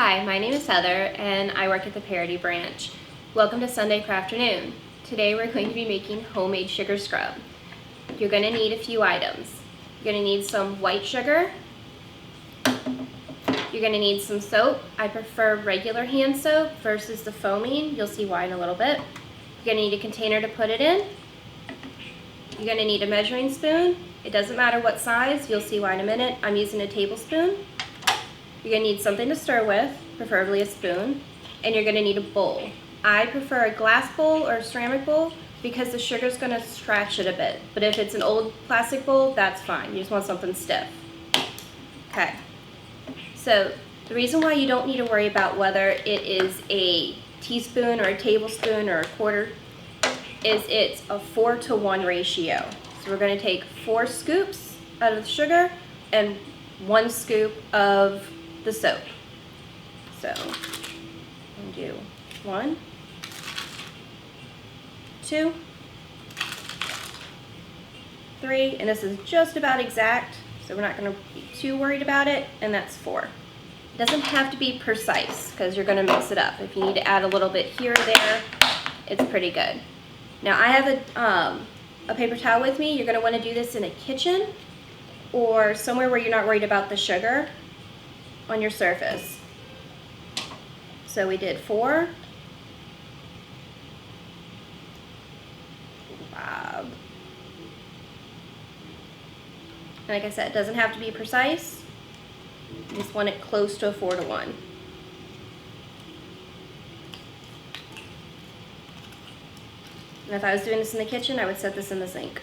Hi, my name is Heather and I work at the Parody branch. Welcome to Sunday Crafternoon. Today we're going to be making homemade sugar scrub. You're going to need a few items. You're going to need some white sugar. You're going to need some soap. I prefer regular hand soap versus the foaming. You'll see why in a little bit. You're going to need a container to put it in. You're going to need a measuring spoon. It doesn't matter what size. You'll see why in a minute. I'm using a tablespoon. You're going to need something to stir with, preferably a spoon, and you're going to need a bowl. I prefer a glass bowl or a ceramic bowl because the sugar's going to scratch it a bit. But if it's an old plastic bowl, that's fine. You just want something stiff. Okay. So the reason why you don't need to worry about whether it is a teaspoon or a tablespoon or a quarter is it's a 4-to-1 ratio. So we're going to take 4 scoops out of the sugar and 1 scoop of the soap. So I'm going to do 1, 2, 3, and this is just about exact, so we're not going to be too worried about it, and that's 4. It doesn't have to be precise because you're going to mix it up. If you need to add a little bit here or there, it's pretty good. Now I have a paper towel with me. You're going to want to do this in a kitchen or somewhere where you're not worried about the sugar on your surface. So we did 4, 5. And like I said, it doesn't have to be precise. You just want it close to a 4-to-1. And if I was doing this in the kitchen, I would set this in the sink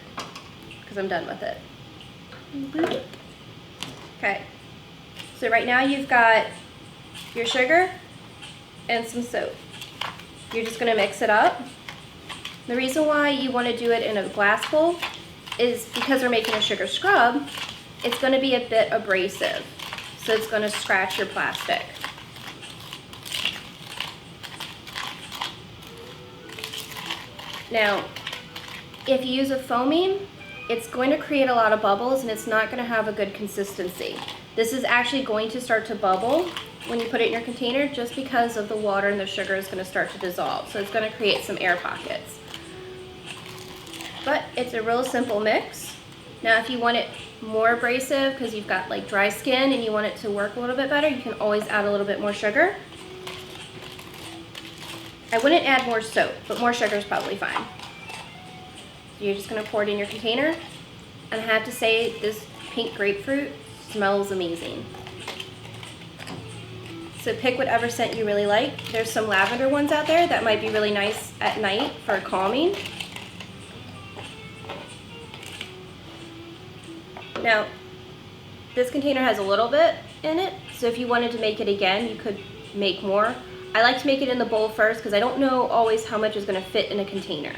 because I'm done with it. Okay, so right now you've got your sugar and some soap. You're just going to mix it up. The reason why you want to do it in a glass bowl is because we're making a sugar scrub. It's going to be a bit abrasive, so it's going to scratch your plastic. Now, if you use a foaming, it's going to create a lot of bubbles and it's not going to have a good consistency. This is actually going to start to bubble when you put it in your container just because of the water and the sugar is going to start to dissolve. So it's going to create some air pockets. But it's a real simple mix. Now if you want it more abrasive because you've got like dry skin and you want it to work a little bit better, you can always add a little bit more sugar. I wouldn't add more soap, but more sugar is probably fine. So you're just going to pour it in your container. And I have to say, this pink grapefruit smells amazing. So pick whatever scent you really like. There's some lavender ones out there that might be really nice at night for calming. Now, this container has a little bit in it, so if you wanted to make it again, you could make more. I like to make it in the bowl first because I don't know always how much is going to fit in a container.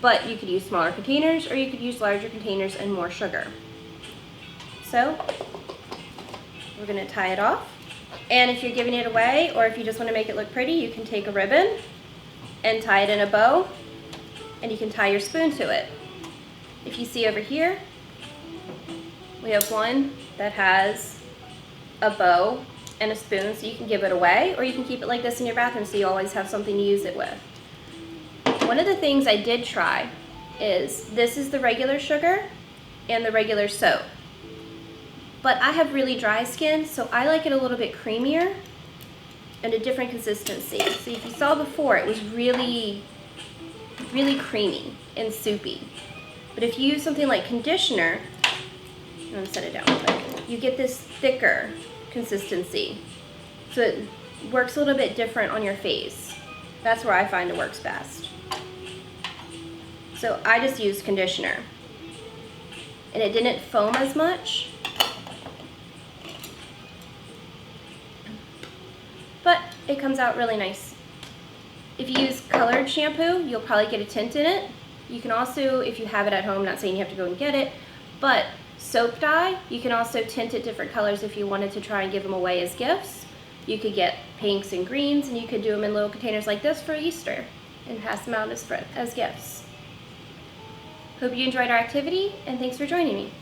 But you could use smaller containers or you could use larger containers and more sugar. So we're going to tie it off. And if you're giving it away or if you just want to make it look pretty, you can take a ribbon and tie it in a bow and you can tie your spoon to it. If you see over here, we have one that has a bow and a spoon, so you can give it away, or you can keep it like this in your bathroom so you always have something to use it with. One of the things I did try is this is the regular sugar and the regular soap. But I have really dry skin, so I like it a little bit creamier and a different consistency. So if you saw before, it was really, really creamy and soupy. But if you use something like conditioner, I'm going to set it down real quick, you get this thicker consistency. So it works a little bit different on your face. That's where I find it works best. So I just used conditioner. And it didn't foam as much. But it comes out really nice. If you use colored shampoo, you'll probably get a tint in it. You can also, if you have it at home, not saying you have to go and get it, but soap dye, you can also tint it different colors if you wanted to try and give them away as gifts. You could get pinks and greens and you could do them in little containers like this for Easter and pass them out as gifts. Hope you enjoyed our activity and thanks for joining me.